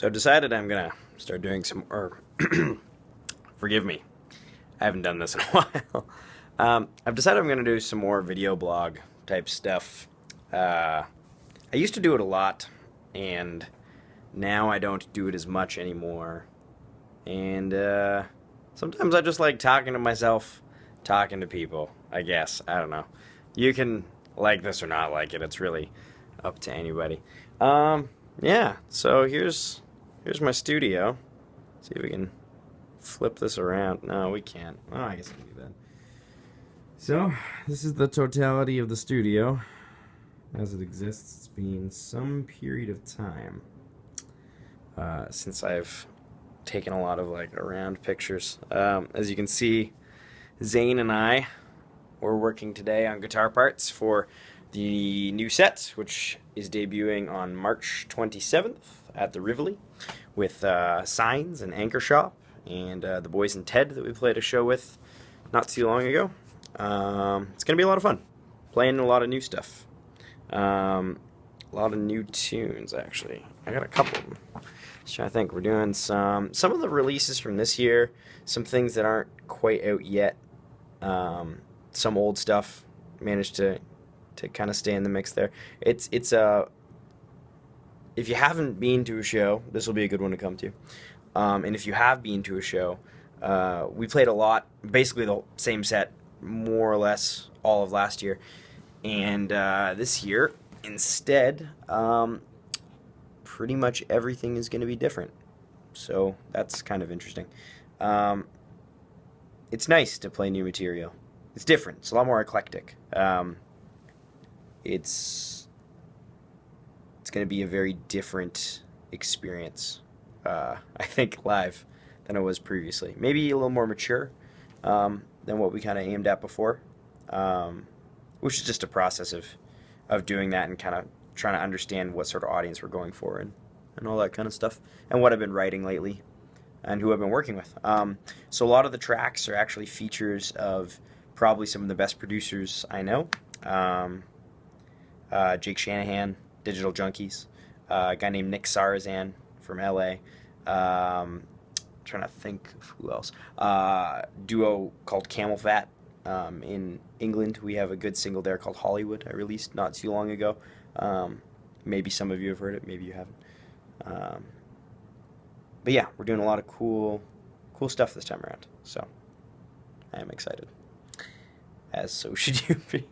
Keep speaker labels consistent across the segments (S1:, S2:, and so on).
S1: So I've decided I'm gonna start doing some, or forgive me, I haven't done this in a while. I've decided I'm gonna do some more video blog type stuff. I used to do it a lot, and now I don't do it as much anymore. And sometimes I just like talking to myself, talking to people, I guess. I don't know. You can like this or not like it. It's really up to anybody. Yeah, so here's my studio. See if we can flip this around. No, we can't. Oh, I guess I can do that. So, this is the totality of the studio as it exists. It's been some period of time since I've taken a lot of like around pictures. As you can see, Zane and I were working today on guitar parts for the new set, which is debuting on March 27th at the Rivoli with Signs and Anchor Shop and the Boys in Ted that we played a show with not too long ago. It's going to be a lot of fun. Playing a lot of new stuff. A lot of new tunes, actually. I got a couple of them. Just trying to think. We're doing some of the releases from this year, some things that aren't quite out yet. Some old stuff managed to kind of stay in the mix there. It's if you haven't been to a show, this will be a good one to come to. And if you have been to a show, we played a lot, basically the same set, more or less all of last year. And this year, instead, pretty much everything is going to be different. So that's kind of interesting. It's nice to play new material. It's different. It's a lot more eclectic. It's going to be a very different experience, I think, live than it was previously. Maybe a little more mature than what we kind of aimed at before, which is just a process of doing that and kind of trying to understand what sort of audience we're going for and all that kind of stuff, and what I've been writing lately and who I've been working with. So a lot of the tracks are actually features of probably some of the best producers I know. Jake Shanahan, Digital Junkies, a guy named Nick Sarazan from LA. Trying to think of who else. Duo called Camel Fat in England. We have a good single there called Hollywood I released not too long ago. Maybe some of you have heard it, maybe you haven't. But yeah, we're doing a lot of cool stuff this time around. So I am excited. As so should you be.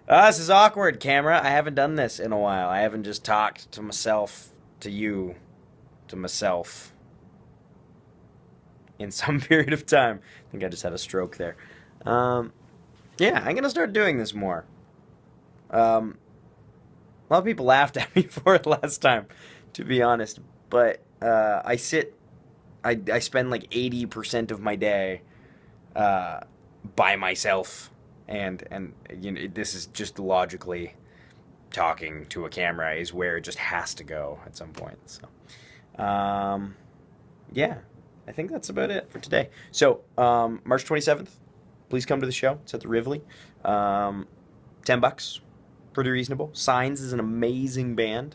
S1: This is awkward, camera. I haven't done this in a while. I haven't just talked to myself, to you, to myself in some period of time. I think I just had a stroke there. Yeah, I'm going to start doing this more. A lot of people laughed at me for it last time, to be honest. But I spend like 80% of my day by myself. And you know, this is just logically talking to a camera is where it just has to go at some point. So, yeah, I think that's about it for today. So, March 27th, please come to the show. It's at the Rivoli. $10, pretty reasonable. Signs is an amazing band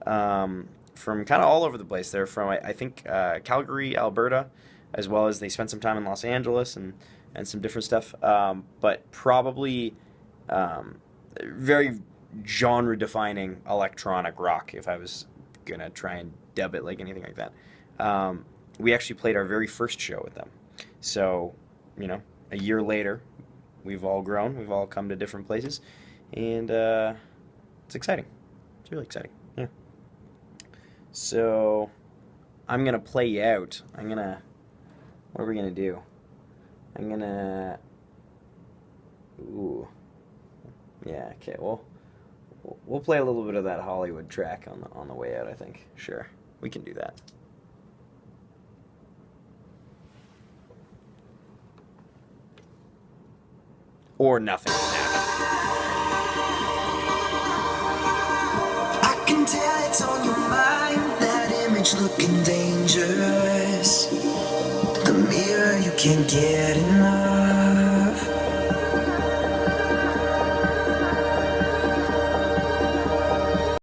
S1: from kind of all over the place. They're from, I think, Calgary, Alberta, as well as they spent some time in Los Angeles and some different stuff, but probably very genre-defining electronic rock, if I was going to try and dub it like anything like that. We actually played our very first show with them. So, you know, a year later, we've all grown, we've all come to different places, and it's exciting. It's really exciting, yeah. So, I'm going to play you out. What are we going to do? I'm gonna, yeah, okay, well, we'll play a little bit of that Hollywood track on the way out, I think. Sure, we can do that. Or nothing can happen.
S2: I can tell it's on your mind, that image looking dangerous. The mirror you can't get in